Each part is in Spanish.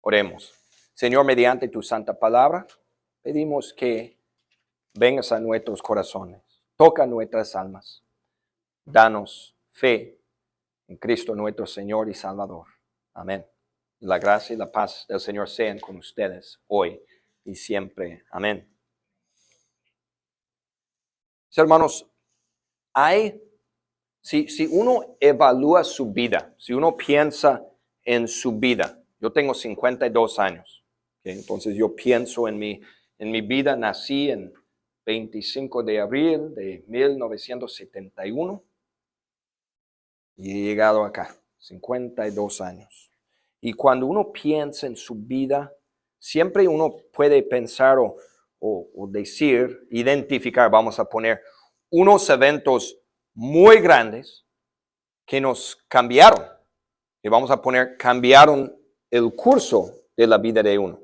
Oremos. Señor, mediante tu santa palabra, pedimos que vengas a nuestros corazones, toca nuestras almas, danos fe en Cristo nuestro Señor y Salvador. Amén. La gracia y la paz del Señor sean con ustedes hoy y siempre. Amén. Hermanos, si uno evalúa su vida, si uno piensa en su vida, yo tengo 52 años, ¿okay? Entonces yo pienso en mi vida. Nací en 25 de abril de 1971 y he llegado acá, 52 años. Y cuando uno piensa en su vida, siempre uno puede pensar o decir, identificar, vamos a poner, unos eventos muy grandes que nos cambiaron. Y vamos a poner, cambiaron el curso de la vida de uno.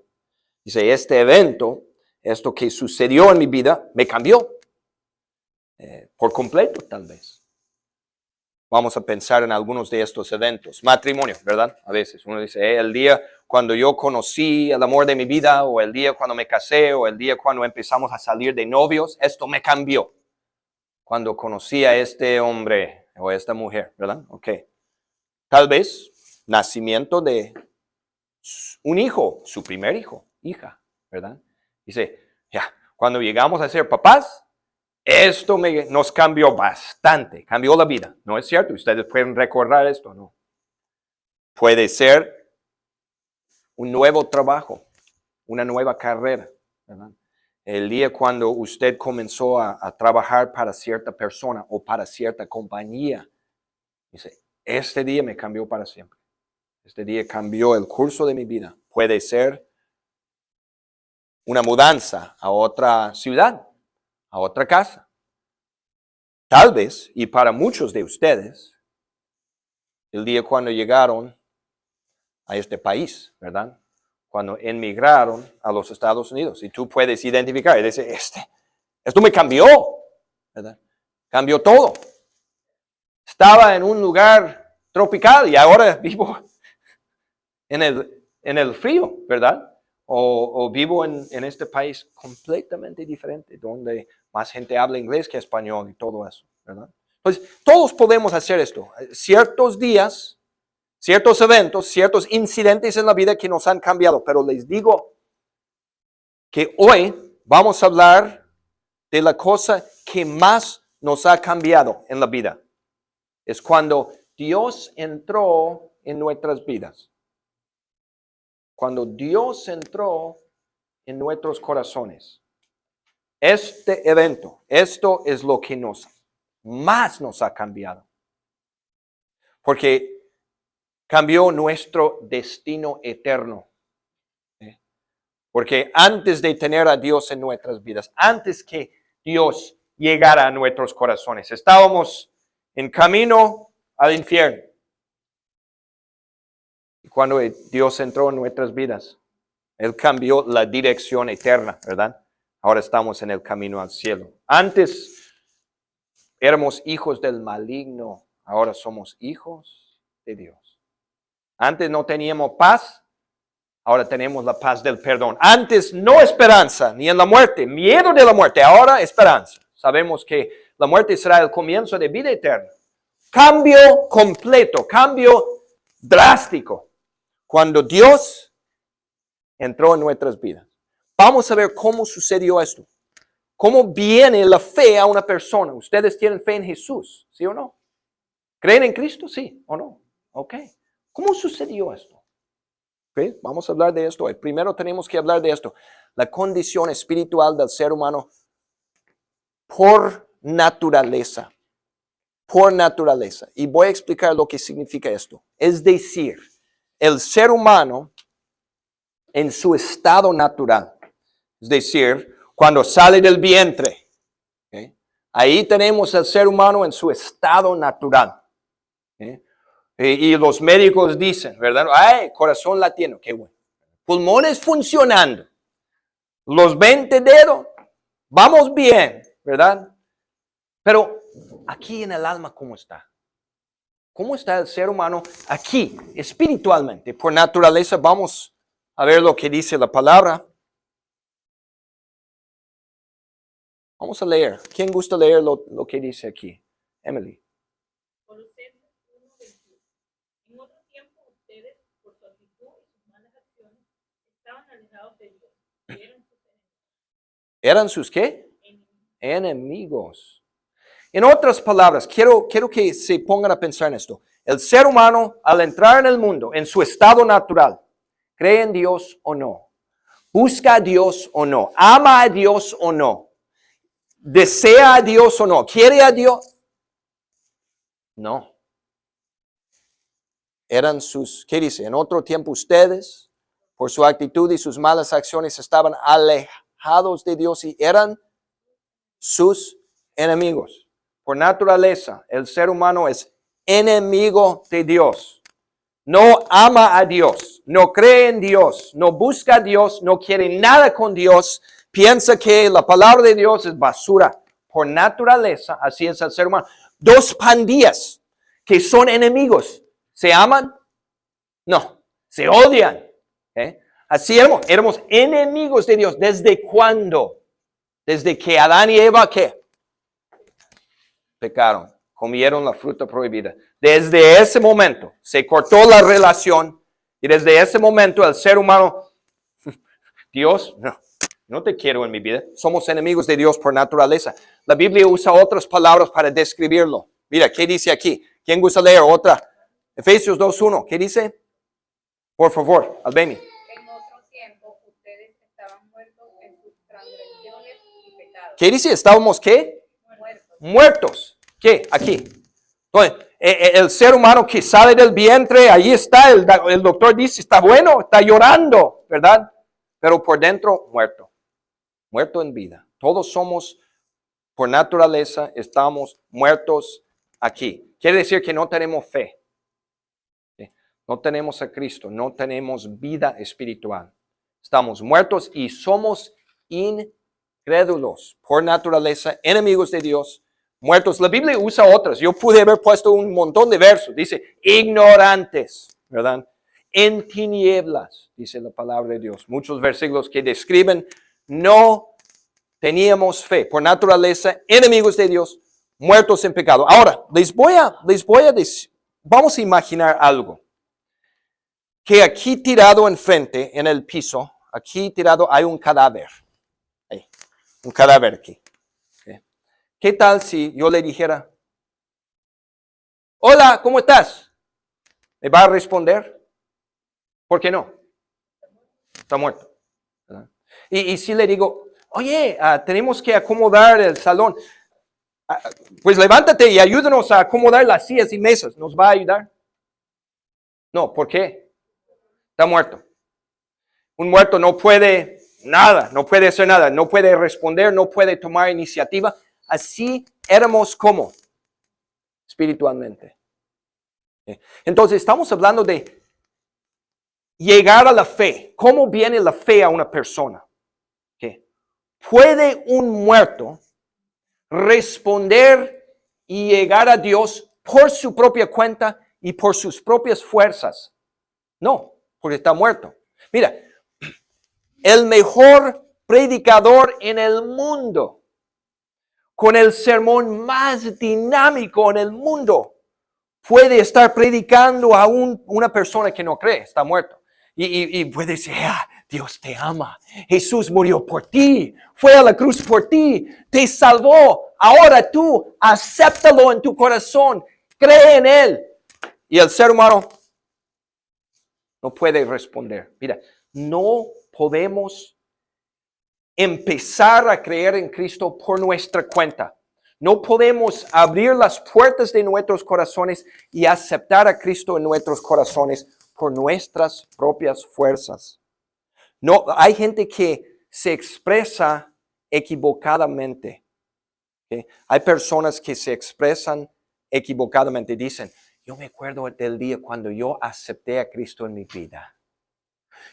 Dice, este evento, esto que sucedió en mi vida, me cambió. Por completo, tal vez. Vamos a pensar en algunos de estos eventos. Matrimonio, ¿verdad? A veces uno dice, el día cuando yo conocí el amor de mi vida, o el día cuando me casé, o el día cuando empezamos a salir de novios, esto me cambió. Cuando conocí a este hombre o a esta mujer, ¿verdad? Ok. Tal vez nacimiento de un hijo, su primer hijo, hija, ¿verdad? Dice, ya, cuando llegamos a ser papás, esto nos cambió bastante, cambió la vida. ¿No es cierto? Ustedes pueden recordar esto, ¿no? Puede ser un nuevo trabajo, una nueva carrera, ¿verdad? El día cuando usted comenzó a trabajar para cierta persona o para cierta compañía, dice, este día me cambió para siempre. Este día cambió el curso de mi vida. Puede ser una mudanza a otra ciudad, a otra casa. Tal vez, y para muchos de ustedes, el día cuando llegaron a este país, ¿verdad? Cuando emigraron a los Estados Unidos. Y tú puedes identificar y decir, esto me cambió, ¿verdad? Cambió todo. Estaba en un lugar tropical y ahora vivo en el frío, ¿verdad? O vivo en este país completamente diferente, donde más gente habla inglés que español y todo eso, ¿verdad? Entonces, todos podemos hacer esto. Ciertos días, ciertos eventos, ciertos incidentes en la vida que nos han cambiado, pero les digo que hoy vamos a hablar de la cosa que más nos ha cambiado en la vida. Es cuando Dios entró en nuestras vidas. Cuando Dios entró en nuestros corazones. Este evento, esto es lo que más nos ha cambiado. Porque cambió nuestro destino eterno. Porque antes de tener a Dios en nuestras vidas, antes que Dios llegara a nuestros corazones, estábamos en camino al infierno. Y cuando Dios entró en nuestras vidas, Él cambió la dirección eterna, ¿verdad? Ahora estamos en el camino al cielo. Antes éramos hijos del maligno, ahora somos hijos de Dios. Antes no teníamos paz, ahora tenemos la paz del perdón. Antes no esperanza, ni en la muerte, miedo de la muerte, ahora esperanza. Sabemos que la muerte será el comienzo de vida eterna. Cambio completo, cambio drástico. Cuando Dios entró en nuestras vidas. Vamos a ver cómo sucedió esto. ¿Cómo viene la fe a una persona? ¿Ustedes tienen fe en Jesús? ¿Sí o no? ¿Creen en Cristo? ¿Sí o no? Ok. ¿Cómo sucedió esto? Okay. Vamos a hablar de esto hoy. Primero tenemos que hablar de esto. La condición espiritual del ser humano por naturaleza. Por naturaleza. Y voy a explicar lo que significa esto. Es decir, el ser humano en su estado natural. Es decir, cuando sale del vientre. ¿Okay? Ahí tenemos al ser humano en su estado natural. ¿Okay? Y los médicos dicen, ¿verdad? ¡Ay, corazón latiendo! ¡Qué bueno! Pulmones funcionando. Los 20 dedos, vamos bien, ¿verdad? Pero aquí en el alma, ¿cómo está? ¿Cómo está el ser humano aquí, espiritualmente? Por naturaleza vamos a ver lo que dice la palabra. Vamos a leer. ¿Quién gusta leer lo que dice aquí? Emily. Colosenses 1:21. En otro tiempo ustedes, por su actitud y sus malas acciones, estaban alejados de Dios. Y eran sus enemigos. ¿Eran sus qué? Enemigos. En otras palabras, quiero que se pongan a pensar en esto. El ser humano, al entrar en el mundo, en su estado natural, ¿cree en Dios o no? ¿Busca a Dios o no? ¿Ama a Dios o no? ¿Desea a Dios o no? ¿Quiere a Dios? No. Eran sus, ¿qué dice? En otro tiempo ustedes, por su actitud y sus malas acciones, estaban alejados de Dios y eran sus enemigos. Por naturaleza, el ser humano es enemigo de Dios. No ama a Dios, no cree en Dios, no busca a Dios, no quiere nada con Dios, piensa que la palabra de Dios es basura. Por naturaleza, así es el ser humano. Dos pandillas que son enemigos, ¿se aman? No, se odian. Así éramos enemigos de Dios. ¿Desde cuándo? Desde que Adán y Eva, ¿qué? Pecaron, comieron la fruta prohibida. Desde ese momento se cortó la relación y desde ese momento el ser humano, Dios, no te quiero en mi vida. Somos enemigos de Dios por naturaleza. La Biblia usa otras palabras para describirlo. Mira, ¿qué dice aquí? ¿Quién gusta leer otra? Efesios 2:1, ¿qué dice? Por favor, Albeni. En otro tiempo ustedes estaban muertos en sus transgresiones y pecados. ¿Qué dice? ¿Estábamos qué? Muertos. ¿Qué? Aquí. Entonces, el ser humano que sale del vientre, ahí está, el doctor dice, está bueno, está llorando, ¿verdad? Pero por dentro, muerto. Muerto en vida. Todos somos, por naturaleza, estamos muertos aquí. Quiere decir que no tenemos fe. ¿Sí? No tenemos a Cristo, no tenemos vida espiritual. Estamos muertos y somos incrédulos, por naturaleza, enemigos de Dios. Muertos. La Biblia usa otras. Yo pude haber puesto un montón de versos. Dice, ignorantes, ¿verdad? En tinieblas, dice la palabra de Dios. Muchos versículos que describen, no teníamos fe. Por naturaleza, enemigos de Dios, muertos en pecado. Ahora, les voy a decir, vamos a imaginar algo. Que aquí tirado enfrente, en el piso, aquí tirado hay un cadáver. Ahí, un cadáver aquí. ¿Qué tal si yo le dijera, hola, ¿cómo estás? ¿Me va a responder? ¿Por qué no? Está muerto. Y si le digo, oye, tenemos que acomodar el salón, pues levántate y ayúdanos a acomodar las sillas y mesas. ¿Nos va a ayudar? No, ¿por qué? Está muerto. Un muerto no puede nada, no puede hacer nada, no puede responder, no puede tomar iniciativa. Así éramos como espiritualmente. Entonces estamos hablando de llegar a la fe. ¿Cómo viene la fe a una persona? ¿Puede un muerto responder y llegar a Dios por su propia cuenta y por sus propias fuerzas? No, porque está muerto. Mira, el mejor predicador en el mundo, con el sermón más dinámico en el mundo, puede estar predicando a una persona que no cree, está muerto. Y puede decir, Dios te ama, Jesús murió por ti, fue a la cruz por ti, te salvó, ahora tú acéptalo en tu corazón, cree en Él. Y el ser humano no puede responder. Mira, no podemos empezar a creer en Cristo por nuestra cuenta. No podemos abrir las puertas de nuestros corazones y aceptar a Cristo en nuestros corazones por nuestras propias fuerzas. No, hay gente que se expresa equivocadamente. ¿Okay? Hay personas que se expresan equivocadamente. Dicen, yo me acuerdo del día cuando yo acepté a Cristo en mi vida.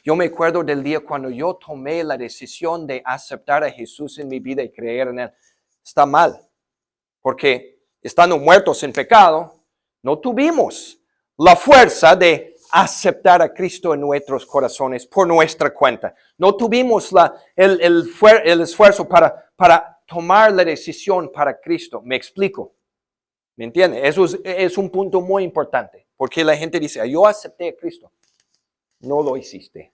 Yo me acuerdo del día cuando yo tomé la decisión de aceptar a Jesús en mi vida y creer en Él. Está mal, porque estando muertos en pecado, no tuvimos la fuerza de aceptar a Cristo en nuestros corazones por nuestra cuenta. No tuvimos el esfuerzo para tomar la decisión para Cristo. Me explico. ¿Me entiende? Eso es un punto muy importante. Porque la gente dice, yo acepté a Cristo. No lo hiciste.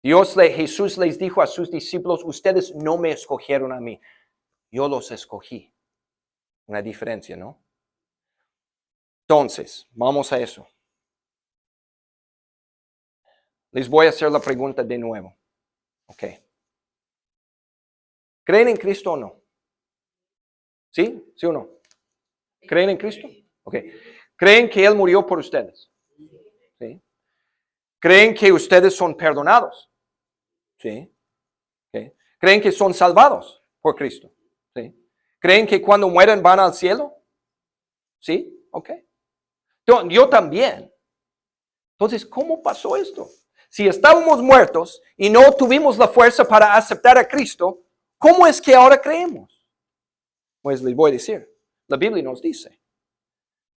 Jesús les dijo a sus discípulos, ustedes no me escogieron a mí. Yo los escogí. Una diferencia, ¿no? Entonces, vamos a eso. Les voy a hacer la pregunta de nuevo. Ok. ¿Creen en Cristo o no? ¿Sí? ¿Sí o no? ¿Creen en Cristo? Ok. ¿Creen que Él murió por ustedes? ¿Sí? ¿Creen que ustedes son perdonados? ¿Sí? Okay. ¿Creen que son salvados por Cristo? ¿Sí? ¿Creen que cuando mueren van al cielo? ¿Sí? Ok. Yo también. Entonces, ¿cómo pasó esto? Si estábamos muertos y no tuvimos la fuerza para aceptar a Cristo, ¿cómo es que ahora creemos? Pues les voy a decir. La Biblia nos dice.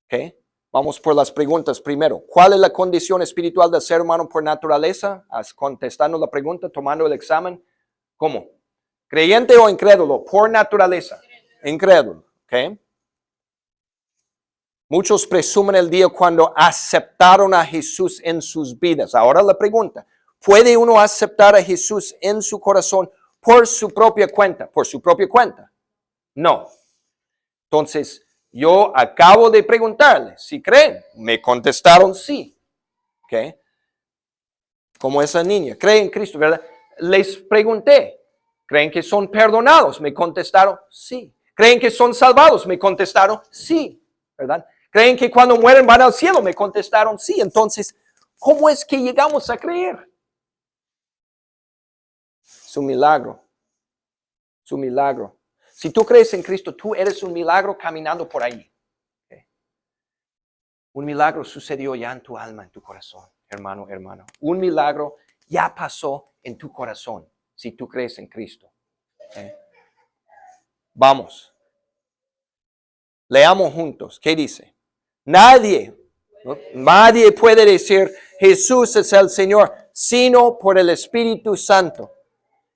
¿Ok? Vamos por las preguntas primero. ¿Cuál es la condición espiritual del ser humano por naturaleza? Contestando la pregunta, tomando el examen. ¿Cómo? ¿Creyente o incrédulo? Por naturaleza. Incrédulo. ¿Ok? Muchos presumen el día cuando aceptaron a Jesús en sus vidas. Ahora la pregunta, ¿puede uno aceptar a Jesús en su corazón por su propia cuenta? ¿Por su propia cuenta? No. Entonces, yo acabo de preguntarles si creen. Me contestaron sí. ¿Ok? Como esa niña, cree en Cristo, ¿verdad? Les pregunté, ¿creen que son perdonados? Me contestaron sí. ¿Creen que son salvados? Me contestaron sí, ¿verdad? ¿Creen que cuando mueren van al cielo? Me contestaron sí. Entonces, ¿cómo es que llegamos a creer? Es un milagro. Es un milagro. Si tú crees en Cristo, tú eres un milagro caminando por ahí. ¿Okay? Un milagro sucedió ya en tu alma, en tu corazón, hermano, hermano. Un milagro ya pasó en tu corazón si tú crees en Cristo. ¿Okay? Vamos. Leamos juntos. ¿Qué dice? Nadie puede decir Jesús es el Señor, sino por el Espíritu Santo.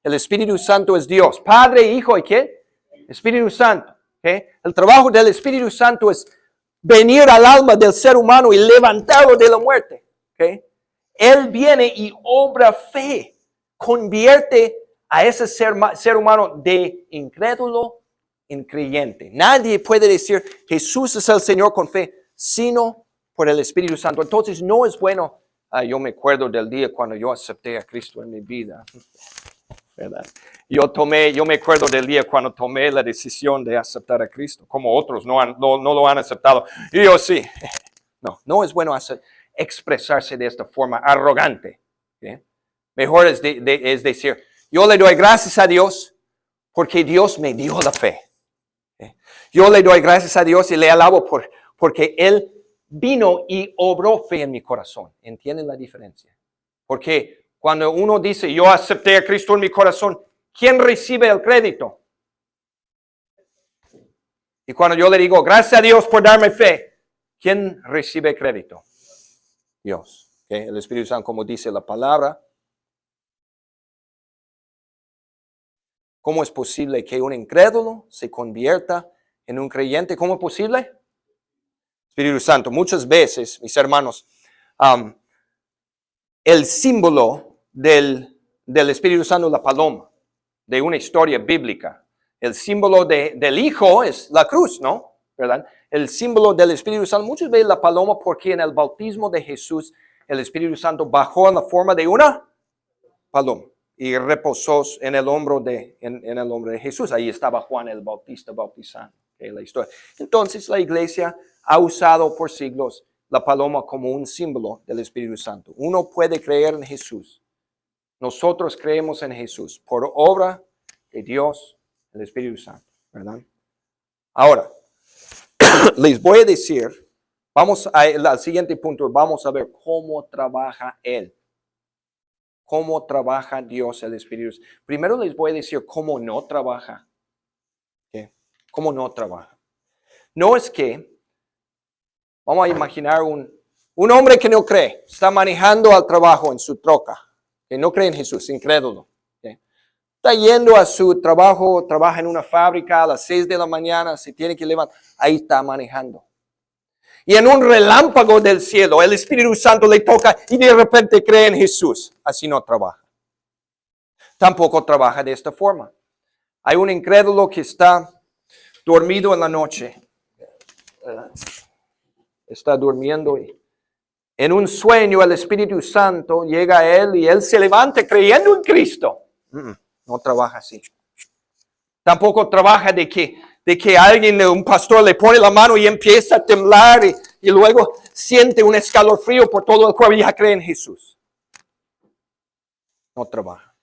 El Espíritu Santo es Dios. Padre, Hijo y ¿qué? Espíritu Santo. ¿Okay? El trabajo del Espíritu Santo es venir al alma del ser humano y levantarlo de la muerte. ¿Okay? Él viene y obra fe. Convierte a ese ser humano de incrédulo en creyente. Nadie puede decir Jesús es el Señor con fe, sino por el Espíritu Santo. Entonces no es bueno. Yo me acuerdo del día cuando yo acepté a Cristo en mi vida. ¿Verdad? Yo me acuerdo del día cuando tomé la decisión de aceptar a Cristo, como otros no lo han aceptado. Y yo sí. No es bueno expresarse de esta forma arrogante. ¿Okay? Mejor es decir, yo le doy gracias a Dios porque Dios me dio la fe. ¿Okay? Yo le doy gracias a Dios y le alabo porque Él vino y obró fe en mi corazón. ¿Entienden la diferencia? Porque cuando uno dice, yo acepté a Cristo en mi corazón, ¿quién recibe el crédito? Y cuando yo le digo, gracias a Dios por darme fe, ¿quién recibe crédito? Dios. ¿Okay? El Espíritu Santo, como dice la palabra. ¿Cómo es posible que un incrédulo se convierta en un creyente? ¿Cómo es posible? Espíritu Santo. Muchas veces, mis hermanos, el símbolo del Espíritu Santo es la paloma, de una historia bíblica. El símbolo del Hijo es la cruz, ¿no? ¿Verdad? El símbolo del Espíritu Santo, muchas veces la paloma, porque en el bautismo de Jesús, el Espíritu Santo bajó en la forma de una paloma y reposó en el hombro de Jesús. Ahí estaba Juan el Bautista bautizando, la historia. Entonces la iglesia ha usado por siglos la paloma como un símbolo del Espíritu Santo. Uno puede creer en Jesús. Nosotros creemos en Jesús por obra de Dios, el Espíritu Santo, ¿verdad? Ahora, les voy a decir, vamos al siguiente punto, vamos a ver cómo trabaja Él. Cómo trabaja Dios, el Espíritu. Primero les voy a decir cómo no trabaja. ¿Okay? Cómo no trabaja. No es que, vamos a imaginar Un hombre que no cree, está manejando al trabajo en su troca, que no cree en Jesús, incrédulo. ¿Okay? Está yendo a su trabajo, trabaja en una fábrica a las 6 de la mañana, se tiene que levantar, ahí está manejando. Y en un relámpago del cielo, el Espíritu Santo le toca y de repente cree en Jesús. Así no trabaja. Tampoco trabaja de esta forma. Hay un incrédulo que está dormido en la noche. Está durmiendo y en un sueño el Espíritu Santo llega a él y él se levanta creyendo en Cristo. No trabaja así. Tampoco trabaja de que alguien, un pastor, le pone la mano y empieza a temblar y luego siente un escalofrío por todo el cuerpo y ya cree en Jesús. No trabaja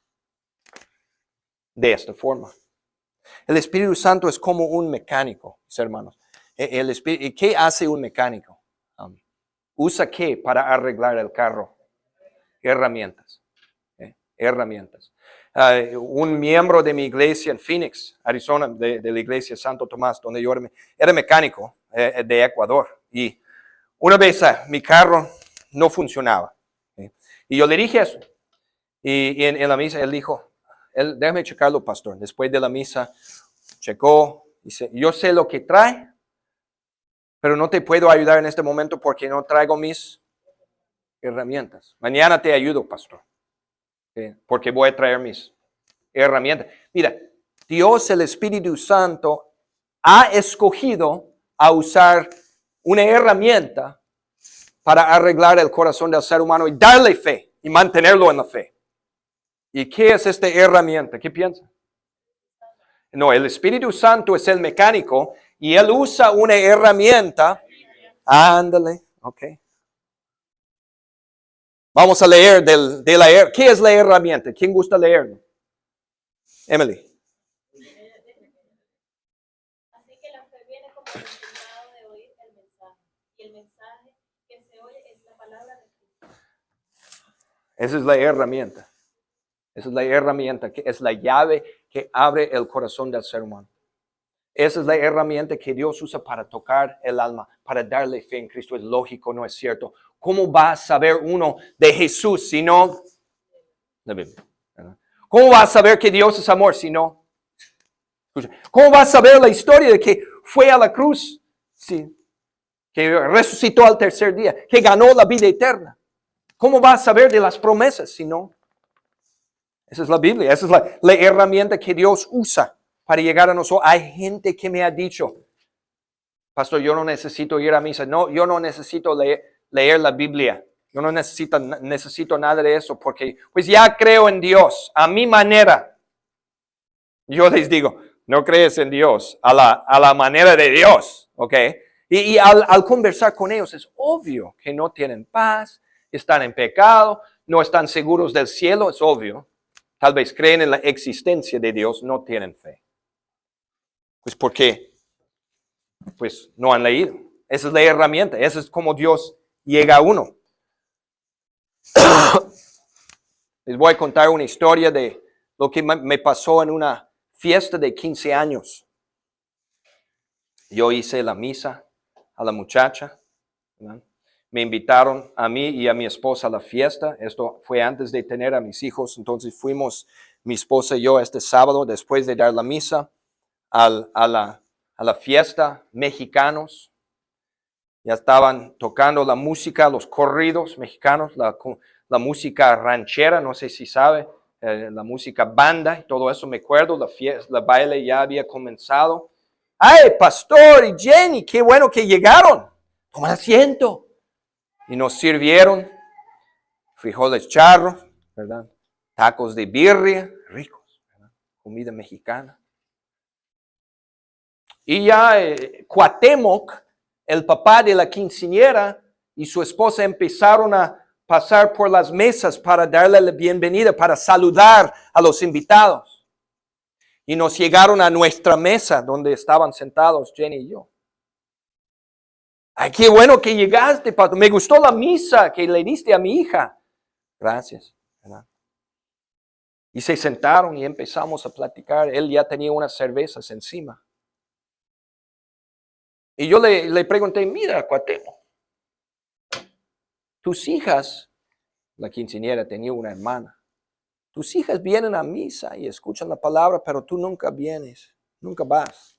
de esta forma. El Espíritu Santo es como un mecánico, mis hermanos. ¿Qué hace un mecánico? ¿Usa qué para arreglar el carro? Herramientas. Herramientas. Un miembro de mi iglesia en Phoenix, Arizona, de la iglesia Santo Tomás, donde yo era mecánico de Ecuador. Y una vez mi carro no funcionaba. Y yo le dije eso. Y en la misa él dijo, déjame checarlo, pastor. Después de la misa, checó. Dice, yo sé lo que trae, pero no te puedo ayudar en este momento porque no traigo mis herramientas. Mañana te ayudo, pastor. Porque voy a traer mis herramientas. Mira, Dios, el Espíritu Santo, ha escogido a usar una herramienta para arreglar el corazón del ser humano y darle fe y mantenerlo en la fe. ¿Y qué es esta herramienta? ¿Qué piensa? No, el Espíritu Santo es el mecánico y él usa una herramienta. Ándale, ok. Vamos a leer ¿qué es la herramienta? ¿Quién gusta leerlo? Emily. Así que la fe viene como resultado de oír el mensaje. Y el mensaje que se oye es la palabra de Cristo. Esa es la herramienta. Esa es la herramienta, que es la llave que abre el corazón del ser humano. Esa es la herramienta que Dios usa para tocar el alma, para darle fe en Cristo. Es lógico, no es cierto. ¿Cómo va a saber uno de Jesús si no la Biblia? ¿Cómo va a saber que Dios es amor si no? ¿Cómo va a saber la historia de que fue a la cruz? Sí. Que resucitó al tercer día, que ganó la vida eterna. ¿Cómo va a saber de las promesas si no? Esa es la Biblia, esa es la herramienta que Dios usa para llegar a nosotros. Hay gente que me ha dicho, pastor, yo no necesito ir a misa. No, yo no necesito leer la Biblia. Yo no necesito nada de eso porque pues ya creo en Dios a mi manera. Yo les digo, no crees en Dios a la manera de Dios, ¿ok? Y al conversar con ellos es obvio que no tienen paz, están en pecado, no están seguros del cielo, es obvio. Tal vez creen en la existencia de Dios, no tienen fe. Pues porque pues no han leído. Esa es la herramienta, esa es como Dios llega a uno. Les voy a contar una historia de lo que me pasó en una fiesta de 15 años. Yo hice la misa a la muchacha, ¿verdad? Me invitaron a mí y a mi esposa a la fiesta. Esto fue antes de tener a mis hijos. Entonces fuimos mi esposa y yo este sábado después de dar la misa a la fiesta mexicanos. Ya estaban tocando la música, los corridos mexicanos, la música ranchera, no sé si sabe, la música banda y todo eso. Me acuerdo, la baile ya había comenzado. ¡Ay, pastor y Jenny, qué bueno que llegaron! Toma asiento. Y nos sirvieron frijoles charros, ¿verdad? Tacos de birria, ricos, ¿verdad? Comida mexicana. Y ya Cuauhtémoc, el papá de la quinceañera y su esposa empezaron a pasar por las mesas para darle la bienvenida, para saludar a los invitados. Y nos llegaron a nuestra mesa donde estaban sentados Jenny y yo. Ay, qué bueno que llegaste, pastor. Me gustó la misa que le diste a mi hija. Gracias, ¿verdad? Y se sentaron y empezamos a platicar. Él ya tenía unas cervezas encima. Y yo le pregunté, mira, Cuauhtémoc, tus hijas, la quinceañera tenía una hermana, tus hijas vienen a misa y escuchan la palabra, pero tú nunca vienes, nunca vas.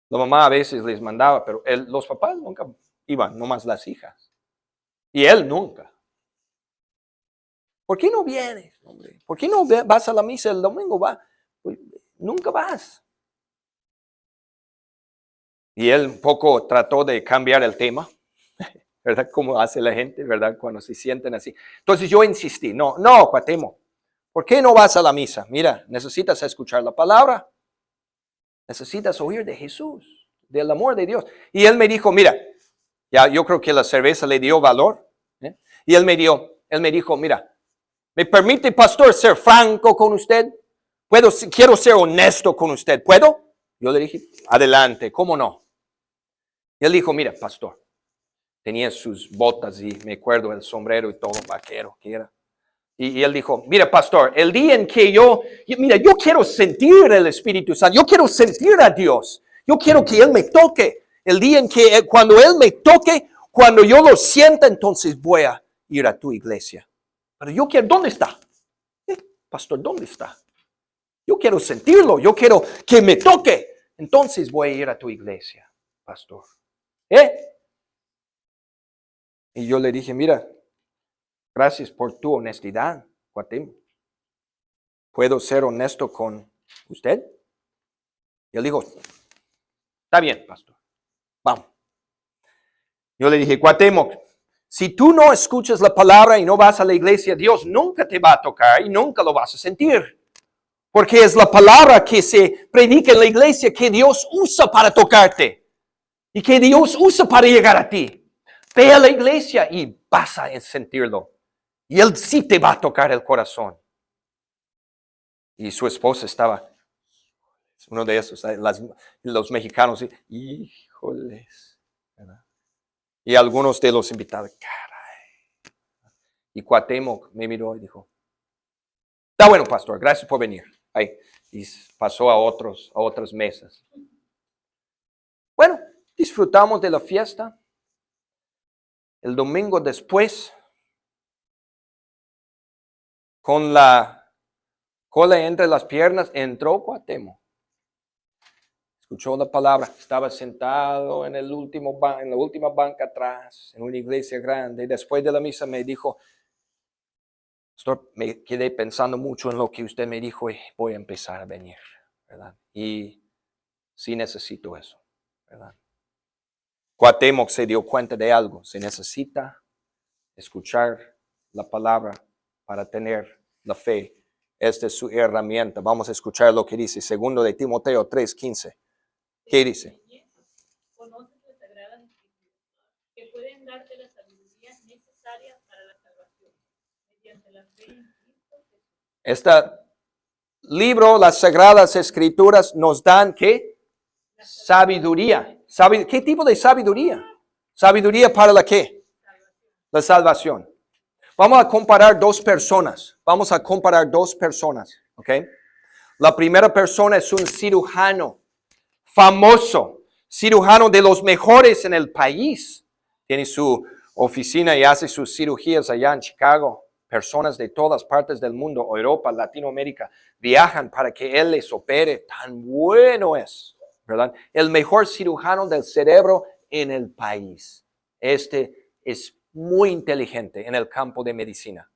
La mamá a veces les mandaba, pero los papás nunca iban, nomás las hijas. Y él nunca. ¿Por qué no vienes, hombre? ¿Por qué no vas a la misa el domingo? Pues, nunca vas. Y él un poco trató de cambiar el tema, ¿verdad? Como hace la gente, ¿verdad? Cuando se sienten así. Entonces yo insistí, no, Cuauhtémoc, ¿por qué no vas a la misa? Mira, necesitas escuchar la palabra. Necesitas oír de Jesús, del amor de Dios. Y él me dijo, mira, ya yo creo que la cerveza le dio valor. Y él me dijo, mira, ¿me permite, pastor, ser franco con usted? Quiero ser honesto con usted. ¿Puedo? Yo le dije, adelante, ¿cómo no? Y él dijo, mira, pastor, tenía sus botas y me acuerdo el sombrero y todo vaquero que era. Y él dijo, mira, pastor, el día en que yo quiero sentir el Espíritu Santo, yo quiero sentir a Dios, yo quiero que Él me toque. El día en que, cuando Él me toque, cuando yo lo sienta, entonces voy a ir a tu iglesia. Pero yo quiero, ¿dónde está? Pastor, ¿dónde está? Yo quiero sentirlo, yo quiero que me toque. Entonces voy a ir a tu iglesia, pastor. Y yo le dije, mira, gracias por tu honestidad, Cuauhtémoc. ¿Puedo ser honesto con usted? Y él dijo, está bien, pastor, vamos. Yo le dije, Cuauhtémoc, si tú no escuchas la palabra y no vas a la iglesia, Dios nunca te va a tocar y nunca lo vas a sentir. Porque es la palabra que se predica en la iglesia que Dios usa para tocarte y que Dios usa para llegar a ti. Ve a la iglesia y vas a sentirlo. Y Él sí te va a tocar el corazón. Y su esposa estaba, uno de esos, los mexicanos, híjoles, ¿verdad? Y algunos de los invitados, caray. Y Cuauhtémoc me miró y dijo, está bueno, pastor, gracias por venir. Ahí, y pasó a otras mesas. Bueno, disfrutamos de la fiesta. El domingo después, con la cola entre las piernas, entró Cuauhtémoc. Escuchó la palabra, estaba sentado en la última banca atrás, en una iglesia grande. Después de la misa me dijo, pastor, me quedé pensando mucho en lo que usted me dijo y voy a empezar a venir, ¿verdad? Y sí necesito eso, ¿verdad? Cuauhtémoc se dio cuenta de algo, se necesita escuchar la palabra para tener la fe. Esta es su herramienta. Vamos a escuchar lo que dice 2 de Timoteo 3:15. ¿Qué dice? Conoces las sagradas escrituras, que pueden darte la sabiduría necesaria para la salvación, mediante la fe en Cristo Jesús. Este libro, las sagradas escrituras, nos dan ¿qué? Sabiduría. ¿Qué tipo de sabiduría? ¿Sabiduría para la qué? La salvación. Vamos a comparar dos personas. ¿Ok? La primera persona es un cirujano famoso, cirujano de los mejores en el país. Tiene su oficina y hace sus cirugías allá en Chicago. Personas de todas partes del mundo, Europa, Latinoamérica, viajan para que él les opere. Tan bueno es, ¿verdad? El mejor cirujano del cerebro en el país. Este es muy inteligente en el campo de medicina.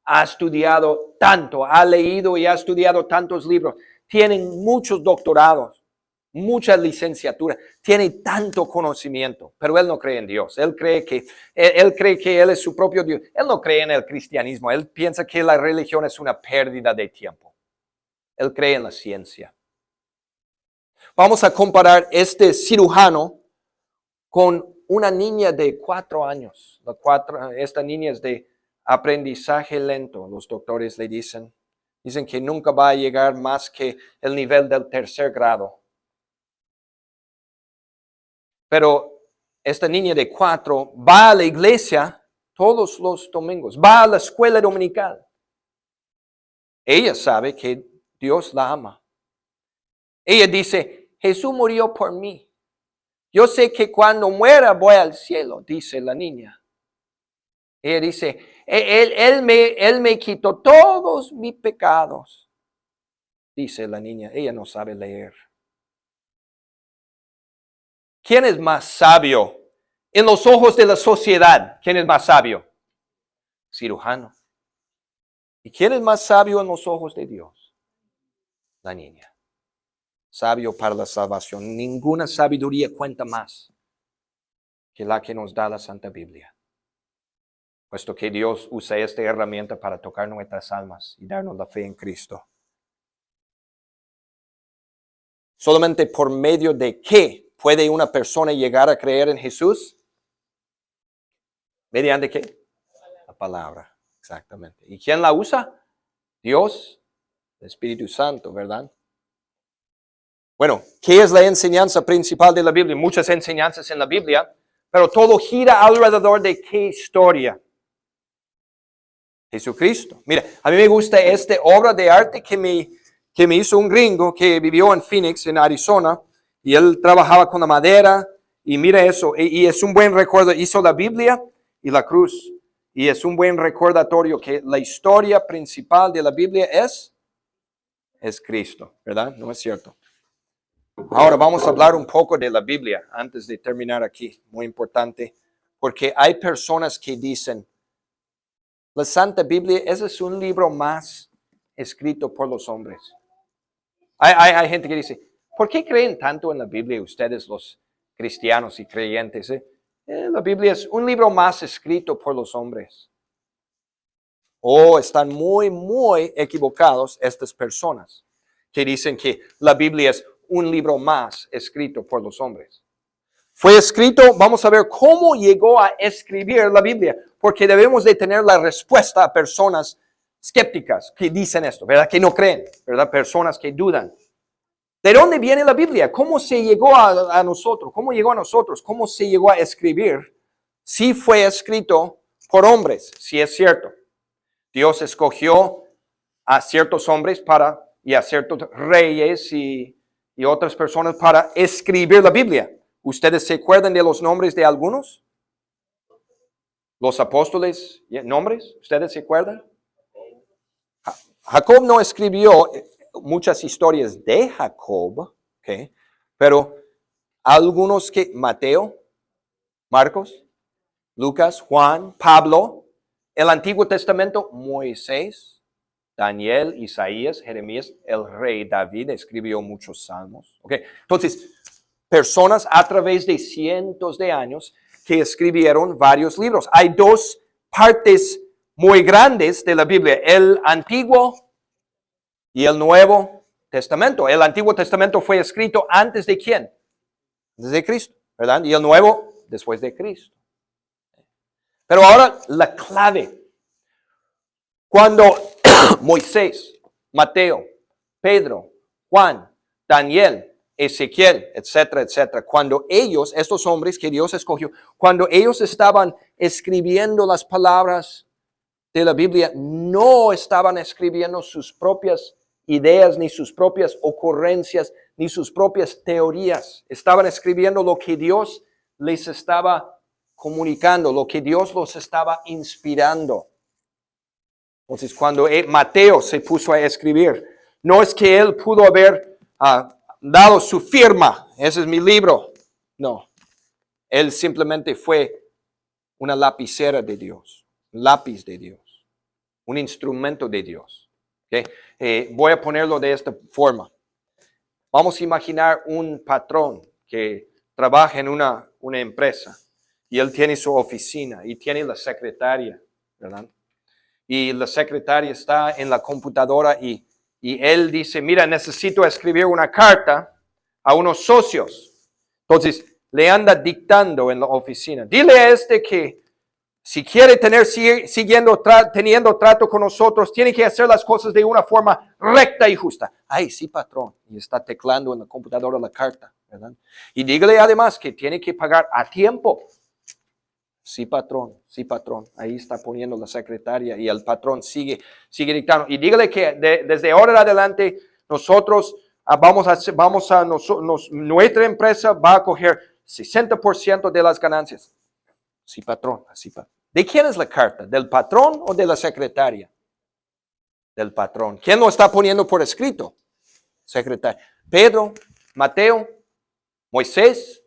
Ha estudiado tanto, ha leído y ha estudiado tantos libros. Tienen muchos doctorados, mucha licenciatura. Tiene tanto conocimiento, pero él no cree en Dios. Él cree que él es su propio Dios. Él no cree en el cristianismo. Él piensa que la religión es una pérdida de tiempo. Él cree en la ciencia. Vamos a comparar este cirujano con una niña de 4 años. Esta niña es de aprendizaje lento. Los doctores le dicen que nunca va a llegar más que el nivel del 3er grado. Pero esta niña de 4 va a la iglesia todos los domingos, va a la escuela dominical. Ella sabe que Dios la ama. Ella dice, Jesús murió por mí. Yo sé que cuando muera voy al cielo, dice la niña. Ella dice, él me quitó todos mis pecados. Dice la niña, ella no sabe leer. ¿Quién es más sabio en los ojos de la sociedad? ¿Quién es más sabio? Cirujano. ¿Y quién es más sabio en los ojos de Dios? La niña. Sabio para la salvación. Ninguna sabiduría cuenta más que la que nos da la Santa Biblia. Puesto que Dios usa esta herramienta para tocar nuestras almas y darnos la fe en Cristo. Solamente por medio de qué puede una persona llegar a creer en Jesús. ¿Mediante qué? La palabra, exactamente. ¿Y quién la usa? Dios, el Espíritu Santo, ¿verdad? Bueno, ¿qué es la enseñanza principal de la Biblia? Muchas enseñanzas en la Biblia, pero todo gira alrededor de qué historia. Jesucristo. Mira, a mí me gusta esta obra de arte que me hizo un gringo que vivió en Phoenix, en Arizona, y él trabajaba con la madera, y mira eso, y es un buen recuerdo. Hizo la Biblia y la cruz, y es un buen recordatorio que la historia principal de la Biblia es Cristo, ¿verdad? ¿No es cierto? Ahora vamos a hablar un poco de la Biblia antes de terminar aquí, muy importante, porque hay personas que dicen, la Santa Biblia, ese es un libro más escrito por los hombres. Hay gente que dice, ¿por qué creen tanto en la Biblia ustedes los cristianos y creyentes? La Biblia es un libro más escrito por los hombres. Están muy, muy equivocados estas personas que dicen que la Biblia es un libro más escrito por los hombres. Fue escrito, vamos a ver cómo llegó a escribir la Biblia, porque debemos de tener la respuesta a personas escépticas que dicen esto, ¿verdad? Que no creen, ¿verdad? Personas que dudan. ¿De dónde viene la Biblia? ¿Cómo se llegó a nosotros? ¿Cómo llegó a nosotros? ¿Cómo se llegó a escribir? Si fue escrito por hombres, si es cierto. Dios escogió a ciertos hombres y a ciertos reyes y otras personas para escribir la Biblia. ¿Ustedes se acuerdan de los nombres de algunos? Los apóstoles, ¿nombres? ¿Ustedes se acuerdan? Jacob no escribió muchas historias de Jacob, ¿okay? Pero algunos que, Mateo, Marcos, Lucas, Juan, Pablo, el Antiguo Testamento, Moisés, Daniel, Isaías, Jeremías, el rey David escribió muchos salmos. ¿Okay? Entonces, personas a través de cientos de años que escribieron varios libros. Hay dos partes muy grandes de la Biblia, el Antiguo y el Nuevo Testamento. El Antiguo Testamento fue escrito antes de ¿quién? Antes de Cristo, ¿verdad? Y el Nuevo después de Cristo. Pero ahora la clave. Cuando Moisés, Mateo, Pedro, Juan, Daniel, Ezequiel, etcétera, etcétera, cuando ellos, estos hombres que Dios escogió, cuando ellos estaban escribiendo las palabras de la Biblia, no estaban escribiendo sus propias ideas, ni sus propias ocurrencias, ni sus propias teorías. Estaban escribiendo lo que Dios les estaba comunicando, lo que Dios los estaba inspirando. Entonces, cuando Mateo se puso a escribir, no es que él pudo haber dado su firma, ese es mi libro. No, él simplemente fue una lapicera de Dios, un lápiz de Dios, un instrumento de Dios. ¿Okay? Voy a ponerlo de esta forma. Vamos a imaginar un patrón que trabaja en una empresa y él tiene su oficina y tiene la secretaria, ¿verdad? Y la secretaria está en la computadora y él dice, mira, necesito escribir una carta a unos socios. Entonces, le anda dictando en la oficina. Dile a que si quiere teniendo trato con nosotros, tiene que hacer las cosas de una forma recta y justa. Ay, sí, patrón. Y está teclando en la computadora la carta, ¿verdad? Y dígale además que tiene que pagar a tiempo. Sí, patrón, sí, patrón. Ahí está poniendo la secretaria y el patrón sigue dictando. Y dígale que desde ahora en adelante nosotros nuestra empresa va a coger 60% de las ganancias. Sí, patrón, así, patrón. ¿De quién es la carta? ¿Del patrón o de la secretaria? Del patrón. ¿Quién lo está poniendo por escrito? Secretario. Pedro, Mateo, Moisés,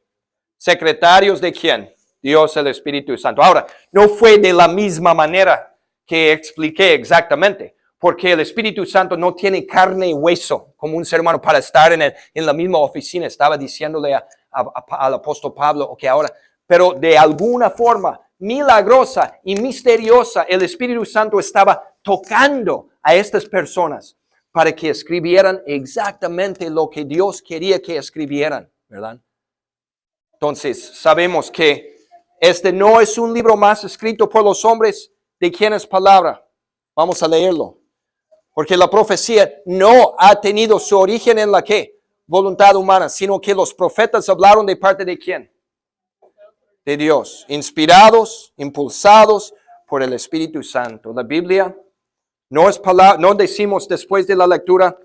secretarios de quién? Dios el Espíritu Santo. Ahora, no fue de la misma manera que expliqué exactamente, porque el Espíritu Santo no tiene carne y hueso como un ser humano para estar en la misma oficina. Estaba diciéndole al apóstol Pablo, ok, ahora, pero de alguna forma milagrosa y misteriosa, el Espíritu Santo estaba tocando a estas personas para que escribieran exactamente lo que Dios quería que escribieran, ¿verdad? Entonces, sabemos que este no es un libro más escrito por los hombres. ¿De quién es palabra? Vamos a leerlo. Porque la profecía no ha tenido su origen en la ¿qué? Voluntad humana, sino que los profetas hablaron de parte de quién? De Dios, inspirados, impulsados por el Espíritu Santo. La Biblia no es palabra, no decimos después de la lectura,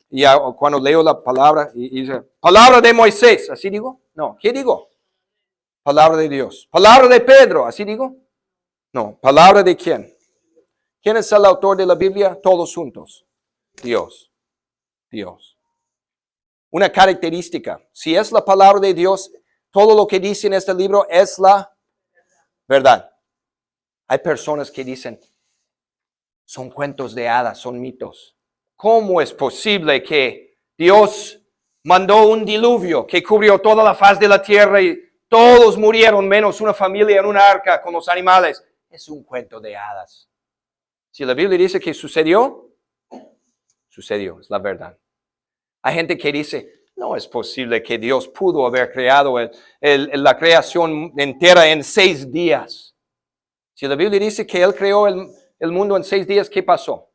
y cuando leo la palabra, y dice, palabra de Moisés, ¿así digo? No, ¿qué digo? Palabra de Dios. Palabra de Pedro, ¿así digo? No, palabra de quién? ¿Quién es el autor de la Biblia? Todos juntos. Dios. Dios. Una característica, si es la palabra de Dios, todo lo que dice en este libro es la verdad. Hay personas que dicen, son cuentos de hadas, son mitos. ¿Cómo es posible que Dios mandó un diluvio que cubrió toda la faz de la tierra y todos murieron menos una familia en una arca con los animales? Es un cuento de hadas. Si la Biblia dice que sucedió, sucedió, es la verdad. Hay gente que dice, no es posible que Dios pudo haber creado la creación entera en 6 días. Si la Biblia dice que Él creó el mundo en 6 días, ¿qué pasó?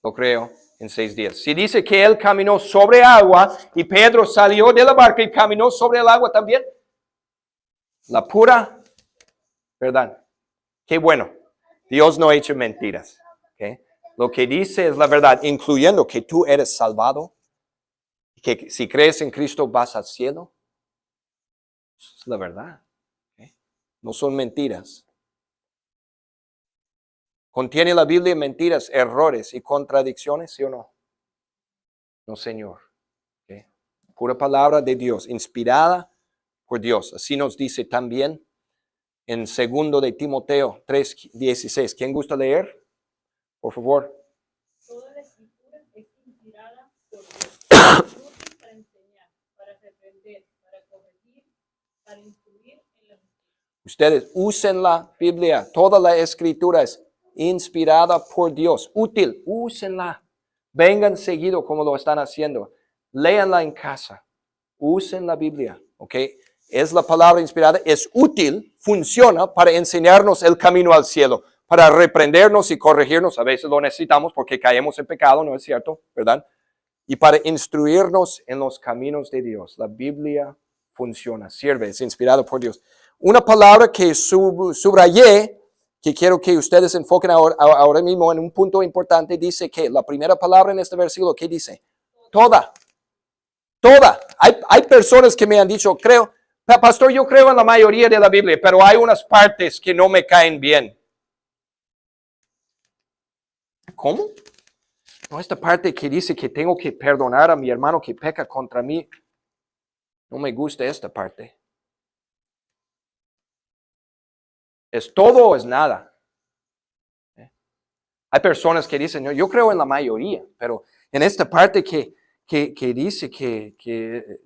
Lo creó en 6 días. Si dice que Él caminó sobre agua y Pedro salió de la barca y caminó sobre el agua también, la pura verdad. Qué bueno. Dios no ha hecho mentiras. ¿Okay? Lo que dice es la verdad, incluyendo que tú eres salvado. Que si crees en Cristo vas al cielo. Es la verdad. ¿Okay? No son mentiras. ¿Contiene la Biblia mentiras, errores y contradicciones, sí o no? No, Señor. ¿Okay? Pura palabra de Dios, inspirada por Dios. Así nos dice también en 2 de Timoteo 3:16. ¿Quién gusta leer? Por favor. Toda la escritura es inspirada por Dios, útil para enseñar, para reprender, para corregir, para instruir en la justicia. Ustedes usen la Biblia. Toda la escritura es inspirada por Dios. Útil, úsenla. Vengan seguido como lo están haciendo. Léanla en casa. Usen la Biblia. ¿Ok? Es la palabra inspirada. Es útil, funciona para enseñarnos el camino al cielo. Para reprendernos y corregirnos. A veces lo necesitamos porque caemos en pecado, ¿no es cierto? ¿Verdad? Y para instruirnos en los caminos de Dios. La Biblia funciona, sirve, es inspirada por Dios. Una palabra que subrayé, que quiero que ustedes enfoquen ahora mismo en un punto importante, dice que la primera palabra en este versículo, ¿qué dice? Toda. Toda. Hay personas que me han dicho, pastor, yo creo en la mayoría de la Biblia, pero hay unas partes que no me caen bien. ¿Cómo? No, esta parte que dice que tengo que perdonar a mi hermano que peca contra mí, no me gusta esta parte. ¿Es todo o es nada? Hay personas que dicen, no, yo creo en la mayoría, pero en esta parte que dice que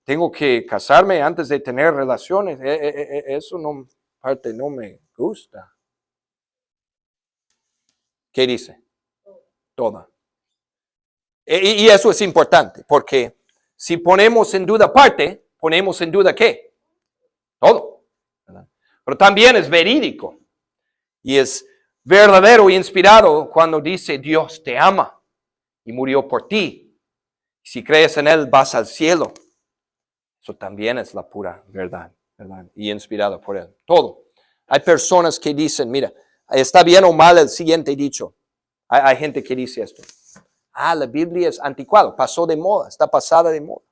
tengo que casarme antes de tener relaciones, eso parte no me gusta. ¿Qué dice? Toda. Y eso es importante, porque si ponemos en duda parte, ponemos en duda ¿qué? Todo. ¿Verdad? Pero también es verídico y es verdadero e inspirado cuando dice Dios te ama y murió por ti. Si crees en Él vas al cielo. Eso también es la pura verdad, ¿verdad? Y inspirado por Él. Todo. Hay personas que dicen, mira, está bien o mal el siguiente dicho. Hay gente que dice esto. La Biblia es anticuado, pasó de moda, está pasada de moda.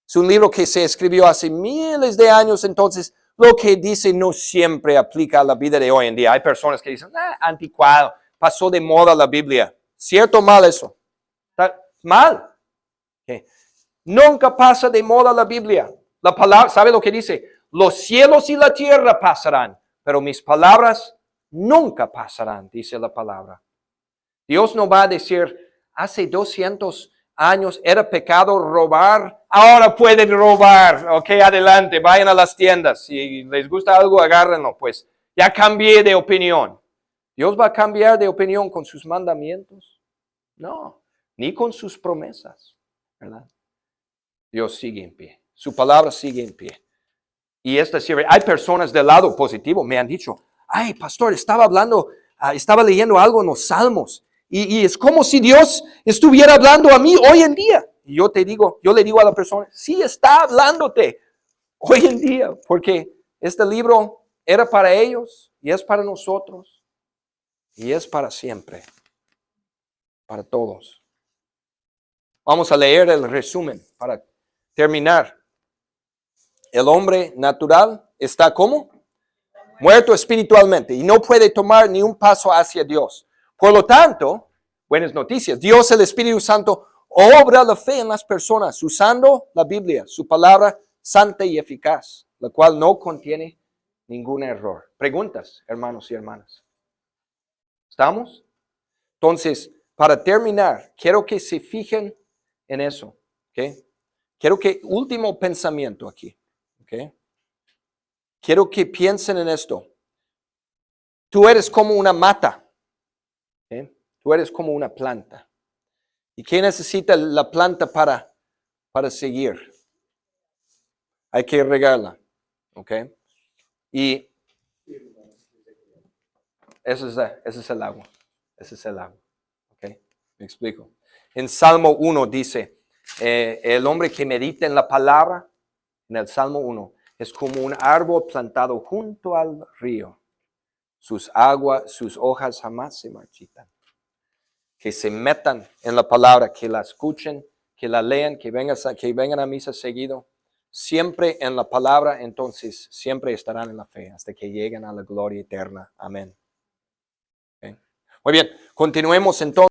Es un libro que se escribió hace miles de años, entonces lo que dice no siempre aplica a la vida de hoy en día. Hay personas que dicen, anticuado, pasó de moda la Biblia. ¿Cierto o mal eso? ¿Está mal? Okay. Nunca pasa de moda la Biblia. La palabra, ¿sabe lo que dice? Los cielos y la tierra pasarán, pero mis palabras nunca pasarán, dice la palabra. Dios no va a decir, hace 200 años era pecado robar, ahora pueden robar. Ok, adelante, vayan a las tiendas. Si les gusta algo, agárrenlo. Pues ya cambié de opinión. ¿Dios va a cambiar de opinión con sus mandamientos? No, ni con sus promesas, ¿verdad? Dios sigue en pie. Su palabra sigue en pie. Y esta sirve. Hay personas del lado positivo, me han dicho, ay, pastor, estaba leyendo algo en los Salmos. Y es como si Dios estuviera hablando a mí hoy en día. Y yo le digo a la persona, sí está hablándote hoy en día, porque este libro era para ellos y es para nosotros y es para siempre, para todos. Vamos a leer el resumen para terminar. El hombre natural está ¿cómo? Muerto espiritualmente y no puede tomar ni un paso hacia Dios. Por lo tanto, buenas noticias, Dios el Espíritu Santo obra la fe en las personas usando la Biblia, su palabra santa y eficaz, la cual no contiene ningún error. Preguntas, hermanos y hermanas. ¿Estamos? Entonces, para terminar, quiero que se fijen en eso. ¿Okay? Quiero que, último pensamiento aquí. ¿Okay? Quiero que piensen en esto. Tú eres como una mata. ¿Okay? Tú eres como una planta. ¿Y qué necesita la planta para seguir? Hay que regarla. ¿Ok? Y ese es el agua. Ese es el agua. ¿Ok? Me explico. En Salmo 1 dice, el hombre que medita en la palabra, en el Salmo 1, es como un árbol plantado junto al río. Sus hojas jamás se marchitan. Que se metan en la palabra, que la escuchen, que la lean, que vengan a misa seguido. Siempre en la palabra, entonces siempre estarán en la fe hasta que lleguen a la gloria eterna. Amén. ¿Okay? Muy bien, continuemos entonces.